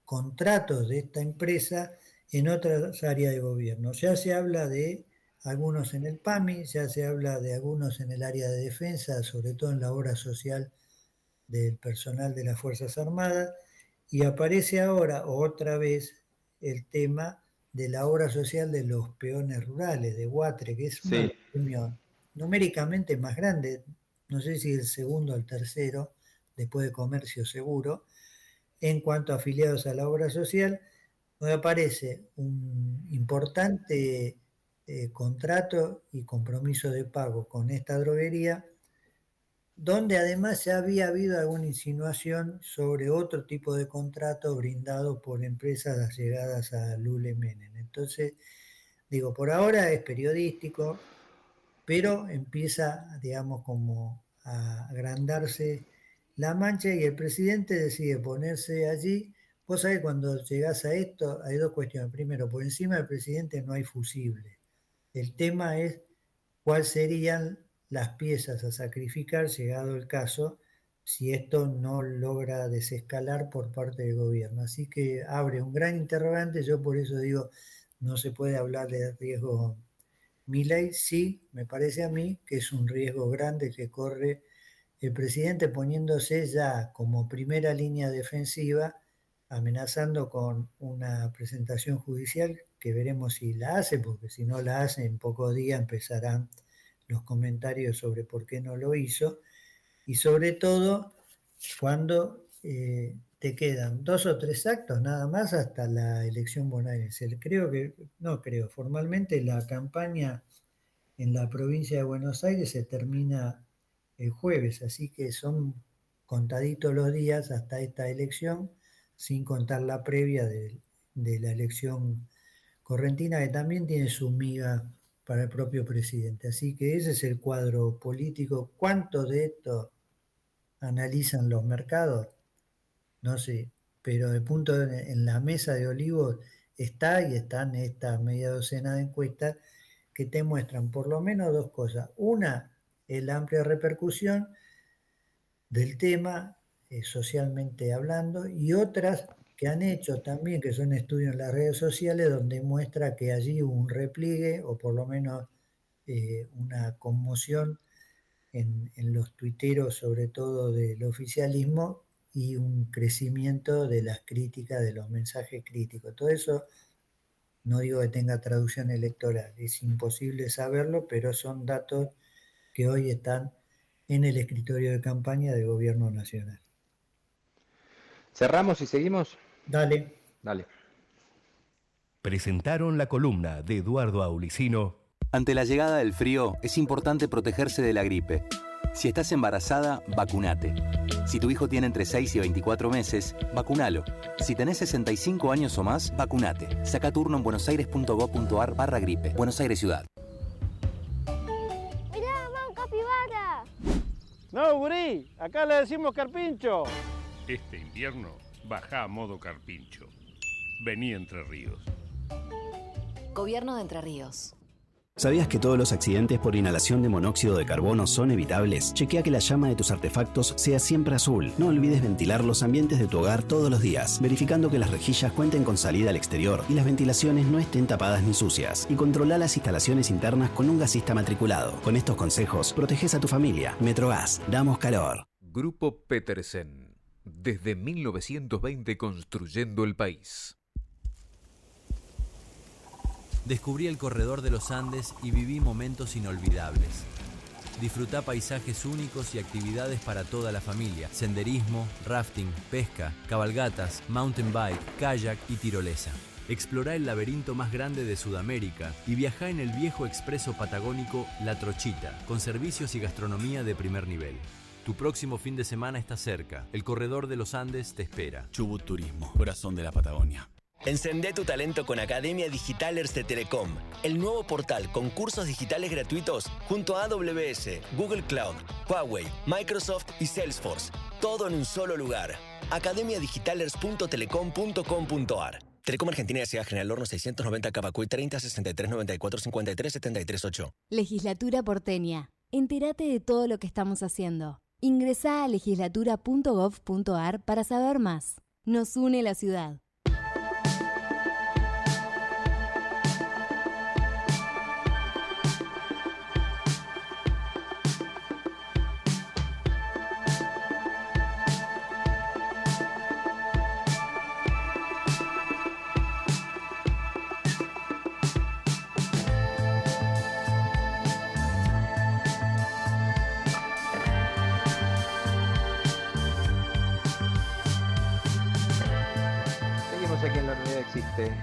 contratos de esta empresa en otras áreas de gobierno. Ya se habla de algunos en el PAMI, ya se habla de algunos en el área de defensa, sobre todo en la obra social del personal de las Fuerzas Armadas, y aparece ahora otra vez el tema de la obra social de los peones rurales, de Guatre, que es un premio numéricamente más grande, no sé si el segundo o el tercero, después de Comercio seguro, en cuanto a afiliados a la obra social, donde aparece un importante contrato y compromiso de pago con esta droguería, donde además ya había habido alguna insinuación sobre otro tipo de contrato brindado por empresas allegadas a Lule Menem. Entonces, digo, por ahora es periodístico, pero empieza, digamos, como a agrandarse la mancha, y el presidente decide ponerse allí. Vos sabés, cuando llegás a esto hay dos cuestiones. Primero, por encima del presidente no hay fusible. El tema es cuáles serían las piezas a sacrificar, llegado el caso, si esto no logra desescalar por parte del gobierno. Así que abre un gran interrogante. Yo por eso digo, no se puede hablar de riesgo Milei. Sí, me parece a mí que es un riesgo grande que corre el presidente, poniéndose ya como primera línea defensiva, amenazando con una presentación judicial que veremos si la hace, porque si no la hace, en pocos días empezarán los comentarios sobre por qué no lo hizo, y sobre todo cuando te quedan 2 o 3 actos nada más hasta la elección bonaerense. Formalmente la campaña en la provincia de Buenos Aires se termina el jueves, así que son contaditos los días hasta esta elección, sin contar la previa de la elección correntina, que también tiene su miga para el propio presidente. Así que ese es el cuadro político. ¿Cuánto de esto analizan los mercados? No sé, pero de punto en la mesa de Olivos están esta media docena de encuestas que te muestran por lo menos dos cosas. Una es la amplia repercusión del tema, socialmente hablando, y otras que han hecho también, que son estudios en las redes sociales, donde muestra que allí hubo un repliegue, o por lo menos una conmoción en los tuiteros, sobre todo del oficialismo, y un crecimiento de las críticas, de los mensajes críticos. Todo eso no digo que tenga traducción electoral, es imposible saberlo, pero son datos que hoy están en el escritorio de campaña del Gobierno Nacional. ¿Cerramos y seguimos? Dale. Presentaron la columna de Eduardo Aulicino. Ante la llegada del frío, es importante protegerse de la gripe. Si estás embarazada, vacunate. Si tu hijo tiene entre 6 y 24 meses, vacunalo. Si tenés 65 años o más, vacunate. Saca turno en buenosaires.gov.ar/gripe. Buenos Aires Ciudad. ¡Mirá, mamá, un capibara! No, gurí, acá le decimos carpincho. Este invierno, bajá a modo carpincho. Vení Entre Ríos. Gobierno de Entre Ríos. ¿Sabías que todos los accidentes por inhalación de monóxido de carbono son evitables? Chequea que la llama de tus artefactos sea siempre azul. No olvides ventilar los ambientes de tu hogar todos los días, verificando que las rejillas cuenten con salida al exterior y las ventilaciones no estén tapadas ni sucias. Y controla las instalaciones internas con un gasista matriculado. Con estos consejos, proteges a tu familia. Metrogas, damos calor. Grupo Petersen. Desde 1920 construyendo el país. Descubrí el corredor de los Andes y viví momentos inolvidables. Disfrutá paisajes únicos y actividades para toda la familia. Senderismo, rafting, pesca, cabalgatas, mountain bike, kayak y tirolesa. Explorá el laberinto más grande de Sudamérica y viajá en el viejo expreso patagónico La Trochita, con servicios y gastronomía de primer nivel. Tu próximo fin de semana está cerca. El corredor de los Andes te espera. Chubut Turismo, corazón de la Patagonia. Encendé tu talento con Academia Digitalers de Telecom, el nuevo portal con cursos digitales gratuitos junto a AWS, Google Cloud, Huawei, Microsoft y Salesforce. Todo en un solo lugar. academiadigitalers.telecom.com.ar. Telecom Argentina S.A. General Horno 690 Cavacuy 30 63 94 53 73 8. Legislatura porteña. Entérate de todo lo que estamos haciendo. Ingresá a legislatura.gov.ar para saber más. Nos une la ciudad. Aquí en la realidad existe.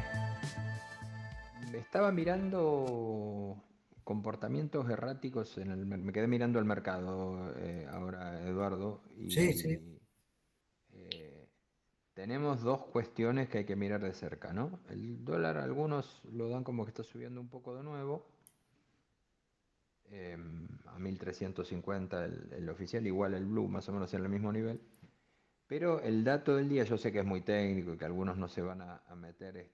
Estaba mirando comportamientos erráticos me quedé mirando el mercado ahora, Eduardo, y Sí. tenemos dos cuestiones que hay que mirar de cerca, ¿no? El dólar, algunos lo dan como que está subiendo un poco de nuevo, a 1350 el oficial, igual el blue, más o menos en el mismo nivel. Pero el dato del día, yo sé que es muy técnico y que algunos no se van a meter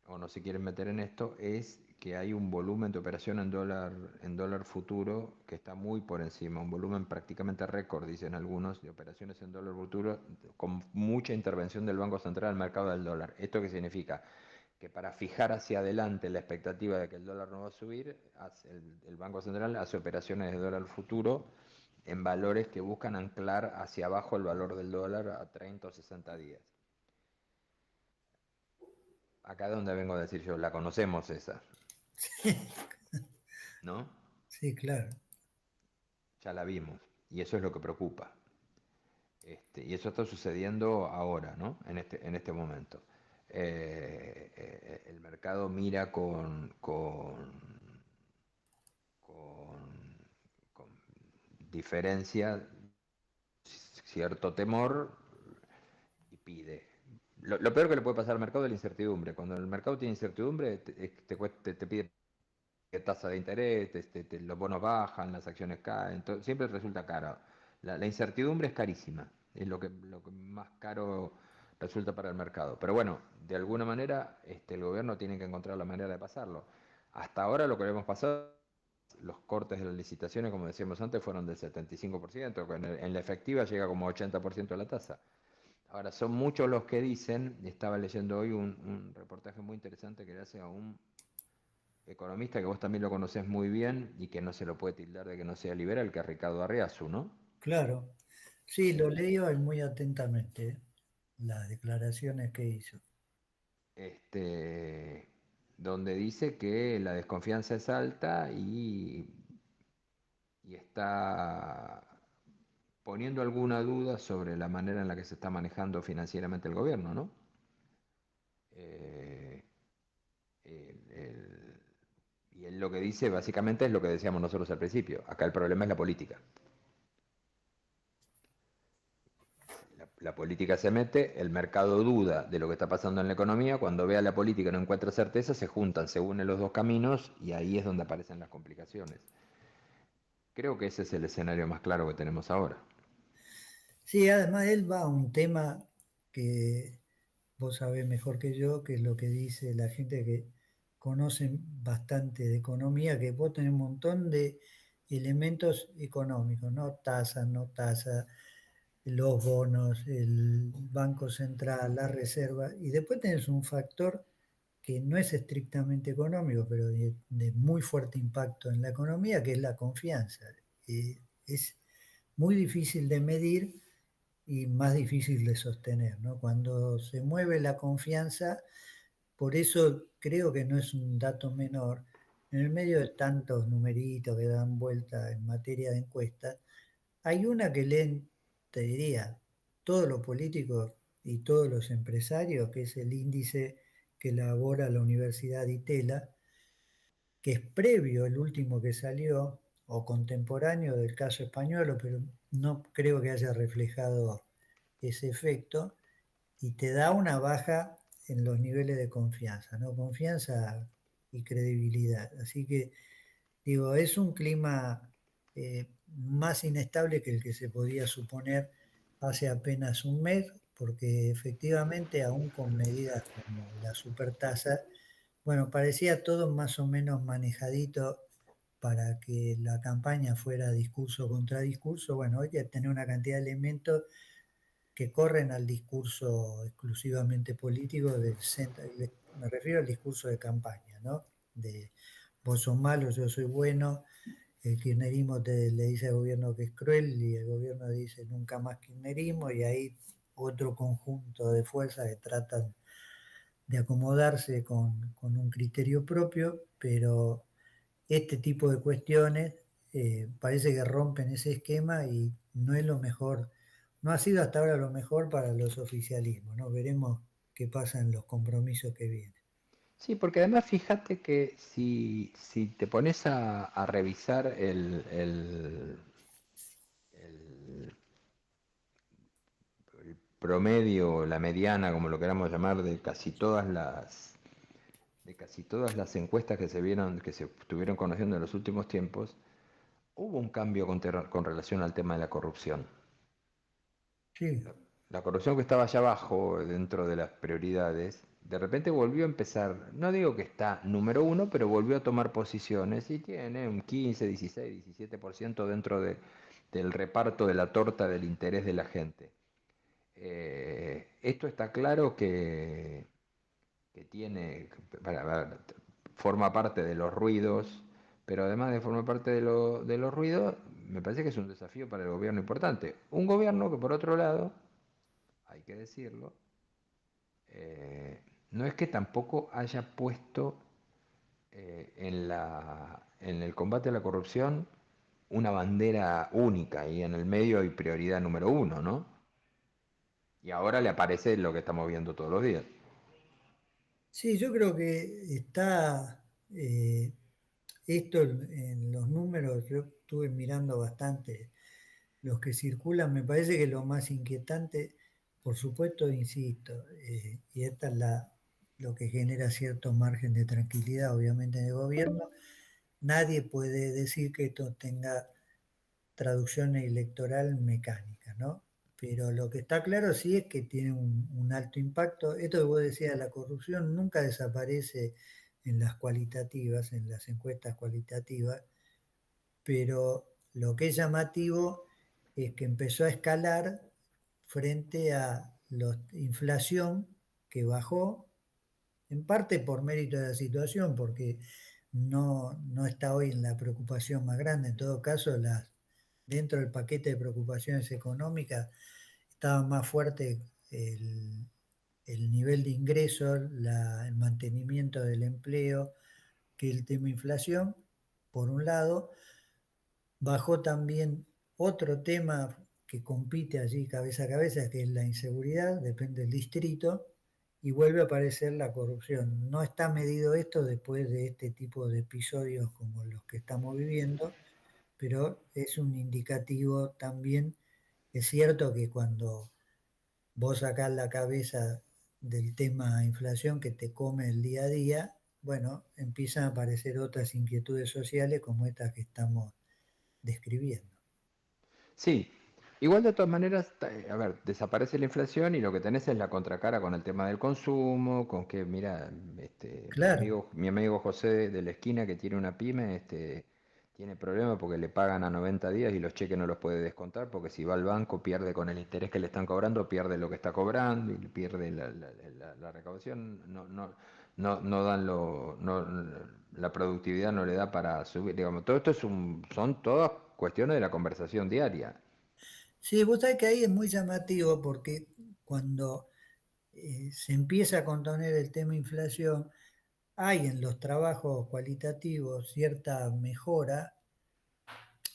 o no se quieren meter en esto, es que hay un volumen de operación en dólar futuro que está muy por encima, un volumen prácticamente récord, dicen algunos, de operaciones en dólar futuro, con mucha intervención del Banco Central al mercado del dólar. ¿Esto qué significa? Que para fijar hacia adelante la expectativa de que el dólar no va a subir, el Banco Central hace operaciones de dólar futuro en valores que buscan anclar hacia abajo el valor del dólar a 30 o 60 días. Acá es donde vengo a decir yo, la conocemos esa. ¿No? Sí, claro. Ya la vimos. Y eso es lo que preocupa. Y eso está sucediendo ahora, ¿no? En este momento. El mercado mira con diferencia, cierto temor y pide. Lo peor que le puede pasar al mercado es la incertidumbre. Cuando el mercado tiene incertidumbre, te pide tasa de interés, los bonos bajan, las acciones caen, siempre resulta caro. La incertidumbre es carísima, es lo que más caro resulta para el mercado. Pero bueno, de alguna manera el gobierno tiene que encontrar la manera de pasarlo. Hasta ahora lo que hemos pasado, los cortes de las licitaciones, como decíamos antes, fueron del 75%, en la efectiva llega como 80% de la tasa. Ahora, son muchos los que dicen, estaba leyendo hoy un reportaje muy interesante que le hace a un economista que vos también lo conocés muy bien y que no se lo puede tildar de que no sea liberal, que es Ricardo Arriazu, ¿no? Claro. Sí, lo leí hoy muy atentamente, las declaraciones que hizo. Donde dice que la desconfianza es alta y está poniendo alguna duda sobre la manera en la que se está manejando financieramente el gobierno, ¿no? Y él lo que dice básicamente es lo que decíamos nosotros al principio. Acá el problema es la política. La política se mete, el mercado duda de lo que está pasando en la economía, cuando ve a la política y no encuentra certeza, se juntan, se unen los dos caminos y ahí es donde aparecen las complicaciones. Creo que ese es el escenario más claro que tenemos ahora. Sí, además él va a un tema que vos sabés mejor que yo, que es lo que dice la gente, que conocen bastante de economía, que vos tenés un montón de elementos económicos, ¿no? Tasa, no tasa, los bonos, el Banco Central, la reserva, y después tenés un factor que no es estrictamente económico, pero de muy fuerte impacto en la economía, que es la confianza. Es muy difícil de medir y más difícil de sostener, ¿no? Cuando se mueve la confianza, por eso creo que no es un dato menor, en el medio de tantos numeritos que dan vuelta en materia de encuestas, hay una que leen, te diría, todos los políticos y todos los empresarios, que es el índice que elabora la Universidad de Itela, que es previo el último que salió, o contemporáneo del caso español, pero no creo que haya reflejado ese efecto, y te da una baja en los niveles de confianza, ¿no? Confianza y credibilidad. Así que, digo, es un clima más inestable que el que se podía suponer hace apenas un mes, porque efectivamente, aún con medidas como la supertasa, bueno, parecía todo más o menos manejadito para que la campaña fuera discurso contra discurso. Bueno, hoy ya tener una cantidad de elementos que corren al discurso exclusivamente político del centro, me refiero al discurso de campaña, ¿no? De vos sos malo, yo soy bueno, el kirchnerismo le dice al gobierno que es cruel y el gobierno dice nunca más kirchnerismo, y ahí otro conjunto de fuerzas que tratan de acomodarse con un criterio propio, pero este tipo de cuestiones parece que rompen ese esquema y no es lo mejor, no ha sido hasta ahora lo mejor para los oficialismos, ¿no? Veremos qué pasa en los compromisos que vienen. Sí, porque además fíjate que si te pones a revisar el promedio, la mediana, como lo queramos llamar, de casi todas las encuestas que se estuvieron conociendo en los últimos tiempos, hubo un cambio con relación al tema de la corrupción. Sí. La corrupción que estaba allá abajo, dentro de las prioridades, de repente volvió a empezar, no digo que está número 1, pero volvió a tomar posiciones y tiene un 15, 16, 17% dentro del reparto de la torta del interés de la gente. Esto está claro que tiene, forma parte de los ruidos, pero además de formar parte de los ruidos, me parece que es un desafío para el gobierno importante. Un gobierno que, por otro lado, hay que decirlo, no es que tampoco haya puesto en el combate a la corrupción una bandera única, y en el medio hay prioridad número 1, ¿no? Y ahora le aparece lo que estamos viendo todos los días. Sí, yo creo que está esto en los números, yo estuve mirando bastante los que circulan, me parece que lo más inquietante, por supuesto, insisto, y esta es lo que genera cierto margen de tranquilidad, obviamente, en el gobierno, nadie puede decir que esto tenga traducción electoral mecánica, ¿no? Pero lo que está claro sí es que tiene un alto impacto. Esto que vos decías, la corrupción nunca desaparece en las cualitativas, en las encuestas cualitativas, pero lo que es llamativo es que empezó a escalar frente a la inflación que bajó, en parte por mérito de la situación, porque no está hoy en la preocupación más grande. En todo caso, dentro del paquete de preocupaciones económicas estaba más fuerte el nivel de ingresos, el mantenimiento del empleo, que el tema inflación, por un lado. Bajó también otro tema que compite allí cabeza a cabeza, que es la inseguridad, depende del distrito, y vuelve a aparecer la corrupción. No está medido esto después de este tipo de episodios como los que estamos viviendo, pero es un indicativo también. Es cierto que cuando vos sacás la cabeza del tema inflación que te come el día a día, bueno, empiezan a aparecer otras inquietudes sociales como estas que estamos describiendo. Sí, Igual de todas maneras, a ver, desaparece la inflación y lo que tenés es la contracara con el tema del consumo, con que, mira, Claro. mi amigo José de la esquina que tiene una pyme, tiene problemas porque le pagan a 90 días y los cheques no los puede descontar porque si va al banco pierde con el interés que le están cobrando, pierde lo que está cobrando y pierde la recaudación, no dan la productividad no le da para subir, digamos, todo esto son todas cuestiones de la conversación diaria. Sí, vos sabés que ahí es muy llamativo porque cuando se empieza a contener el tema inflación, hay en los trabajos cualitativos cierta mejora,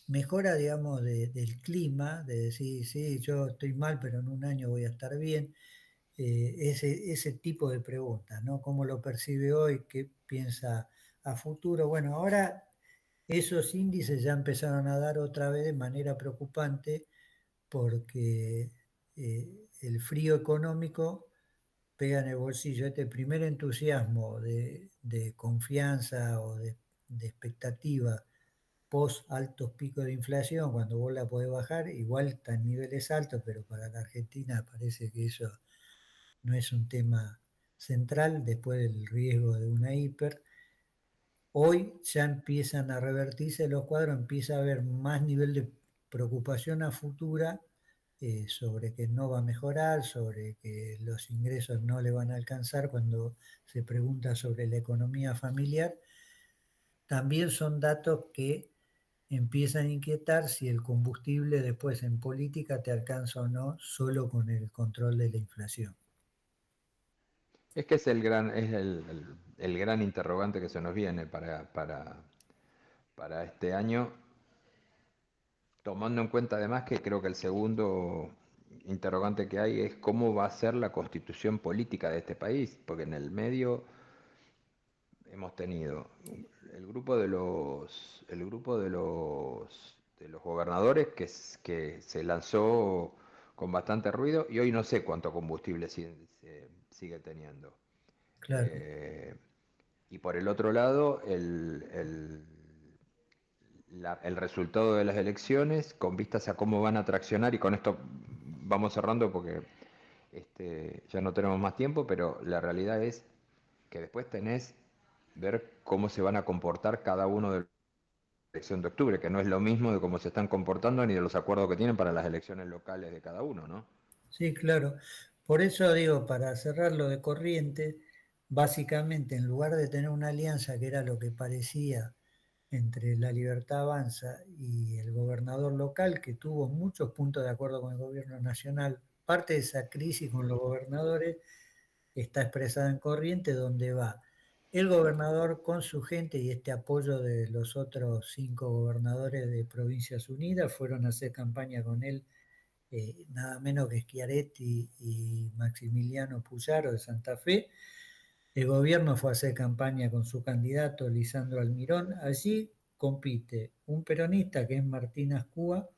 digamos, del clima, de decir, sí, yo estoy mal, pero en un año voy a estar bien. Ese tipo de preguntas, ¿no? ¿Cómo lo percibe hoy? ¿Qué piensa a futuro? Bueno, ahora esos índices ya empezaron a dar otra vez de manera preocupante porque el frío económico pega en el bolsillo. Este primer entusiasmo de confianza o de expectativa post altos picos de inflación, cuando vos la podés bajar, igual está en niveles altos, pero para la Argentina parece que eso no es un tema central después del riesgo de una hiper. Hoy ya empiezan a revertirse los cuadros, empieza a haber más nivel de preocupación a futura sobre que no va a mejorar, sobre que los ingresos no le van a alcanzar cuando se pregunta sobre la economía familiar. También son datos que empiezan a inquietar si el combustible después en política te alcanza o no solo con el control de la inflación. Es que es el gran interrogante que se nos viene para este año, tomando en cuenta además que creo que el segundo interrogante que hay es cómo va a ser la constitución política de este país, porque en el medio hemos tenido el grupo de los gobernadores que se lanzó con bastante ruido y hoy no sé cuánto combustible sigue teniendo. Claro. Y por el otro lado, el resultado de las elecciones, con vistas a cómo van a traccionar, y con esto vamos cerrando porque ya no tenemos más tiempo, pero la realidad es que después tenés ver cómo se van a comportar cada uno de la elección de octubre, que no es lo mismo de cómo se están comportando ni de los acuerdos que tienen para las elecciones locales de cada uno, ¿no? Sí, claro. Por eso digo, para cerrar lo de Corrientes, básicamente en lugar de tener una alianza que era lo que parecía entre La Libertad Avanza y el gobernador local, que tuvo muchos puntos de acuerdo con el gobierno nacional, parte de esa crisis con los gobernadores está expresada en Corrientes, donde va el gobernador con su gente y este apoyo de los otros 5 gobernadores de Provincias Unidas, fueron a hacer campaña con él, nada menos que Schiaretti y Maximiliano Puyaro de Santa Fe. El gobierno fue a hacer campaña con su candidato, Lisandro Almirón. Allí compite un peronista que es Martín Ascúa,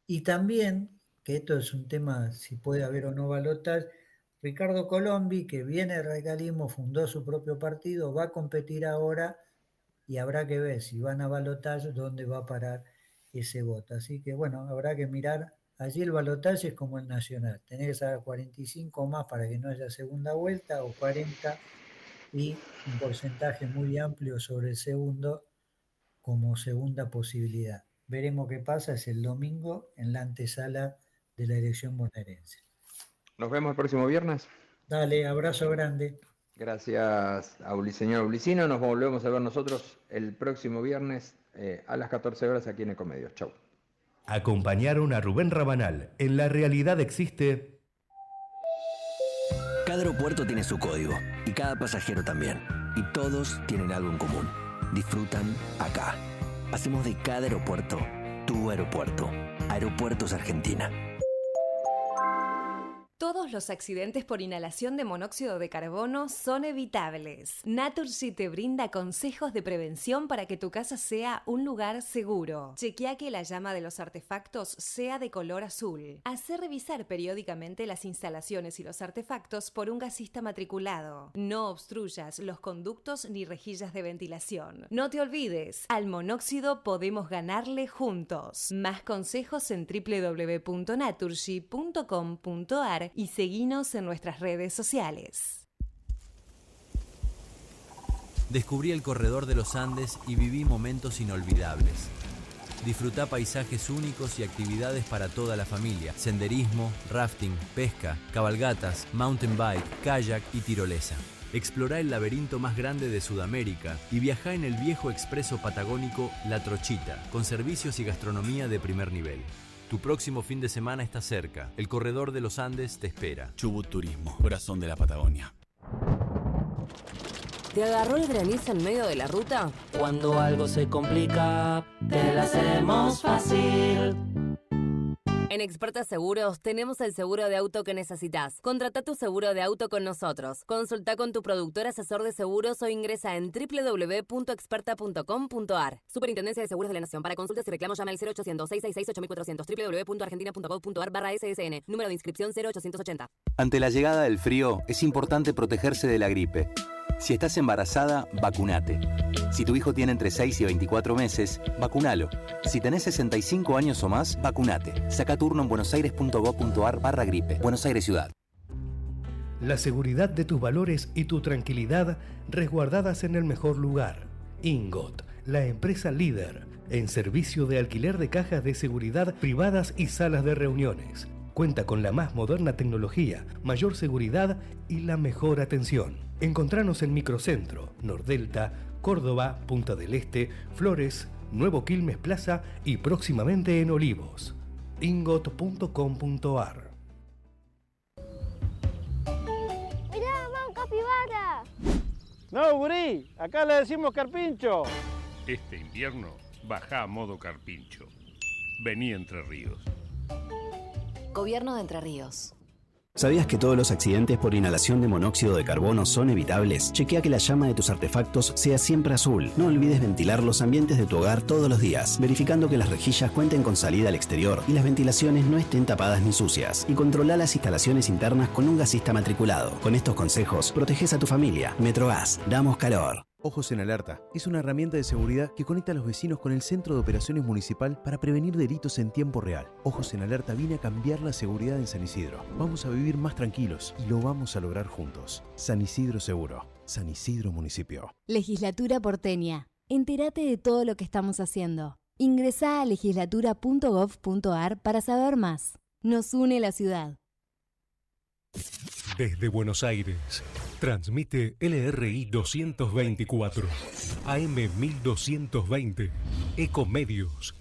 y también, que esto es un tema si puede haber o no balotaje, Ricardo Colombi, que viene del radicalismo, fundó su propio partido, va a competir ahora y habrá que ver si van a balotaje dónde va a parar ese voto. Así que bueno, habrá que mirar. Allí el balotaje es como el nacional, tenés a 45 más para que no haya segunda vuelta o 40 y un porcentaje muy amplio sobre el segundo como segunda posibilidad. Veremos qué pasa, es el domingo en la antesala de la elección bonaerense. Nos vemos el próximo viernes. Dale, abrazo grande. Gracias a señor Ulicino. Nos volvemos a ver nosotros el próximo viernes a las 14 horas aquí en Ecomedios. Chau. Acompañaron a Rubén Rabanal en La Realidad Existe. Cada aeropuerto tiene su código y cada pasajero también. Y todos tienen algo en común. Disfrutan acá. Hacemos de cada aeropuerto tu aeropuerto. Aeropuertos Argentina. Todos Todos los accidentes por inhalación de monóxido de carbono son evitables. Naturgy te brinda consejos de prevención para que tu casa sea un lugar seguro. Chequea que la llama de los artefactos sea de color azul. Hacé revisar periódicamente las instalaciones y los artefactos por un gasista matriculado. No obstruyas los conductos ni rejillas de ventilación. No te olvides, al monóxido podemos ganarle juntos. Más consejos en www.naturgy.com.ar y seguinos en nuestras redes sociales. Descubrí el corredor de los Andes y viví momentos inolvidables. Disfrutá paisajes únicos y actividades para toda la familia. Senderismo, rafting, pesca, cabalgatas, mountain bike, kayak y tirolesa. Explorá el laberinto más grande de Sudamérica y viajá en el viejo expreso patagónico La Trochita, con servicios y gastronomía de primer nivel. Tu próximo fin de semana está cerca. El corredor de los Andes te espera. Chubut Turismo, corazón de la Patagonia. ¿Te agarró el granizo en medio de la ruta? Cuando algo se complica, te la hacemos fácil. En Experta Seguros tenemos el seguro de auto que necesitas. Contrata tu seguro de auto con nosotros. Consulta con tu productor asesor de seguros o ingresa en www.experta.com.ar. Superintendencia de Seguros de la Nación. Para consultas y reclamos llama al 0800-666-8400 www.argentina.gov.ar/SSN. Número de inscripción 0880. Ante la llegada del frío, es importante protegerse de la gripe. Si estás embarazada, vacunate. Si tu hijo tiene entre 6 y 24 meses, vacunalo. Si tenés 65 años o más, vacunate. Saca turno en buenosaires.gov.ar/gripe. Buenos Aires Ciudad. La seguridad de tus valores y tu tranquilidad resguardadas en el mejor lugar. Ingot, la empresa líder en servicio de alquiler de cajas de seguridad privadas y salas de reuniones. Cuenta con la más moderna tecnología, mayor seguridad y la mejor atención. Encontranos en Microcentro, Nordelta, Córdoba, Punta del Este, Flores, Nuevo Quilmes Plaza y próximamente en Olivos. ingot.com.ar. ¡Mirá, mamá, un capibara! No, gurí, acá le decimos carpincho. Este invierno, bajá a modo carpincho. Vení Entre Ríos. Gobierno de Entre Ríos. ¿Sabías que todos los accidentes por inhalación de monóxido de carbono son evitables? Chequea que la llama de tus artefactos sea siempre azul. No olvides ventilar los ambientes de tu hogar todos los días, verificando que las rejillas cuenten con salida al exterior y las ventilaciones no estén tapadas ni sucias. Y controla las instalaciones internas con un gasista matriculado. Con estos consejos, proteges a tu familia. Metrogas, damos calor. Ojos en Alerta es una herramienta de seguridad que conecta a los vecinos con el Centro de Operaciones Municipal para prevenir delitos en tiempo real. Ojos en Alerta viene a cambiar la seguridad en San Isidro. Vamos a vivir más tranquilos y lo vamos a lograr juntos. San Isidro Seguro. San Isidro Municipio. Legislatura porteña. Entérate de todo lo que estamos haciendo. Ingresá a legislatura.gov.ar para saber más. Nos une la ciudad. Desde Buenos Aires, transmite LRI 224, AM 1220, Ecomedios.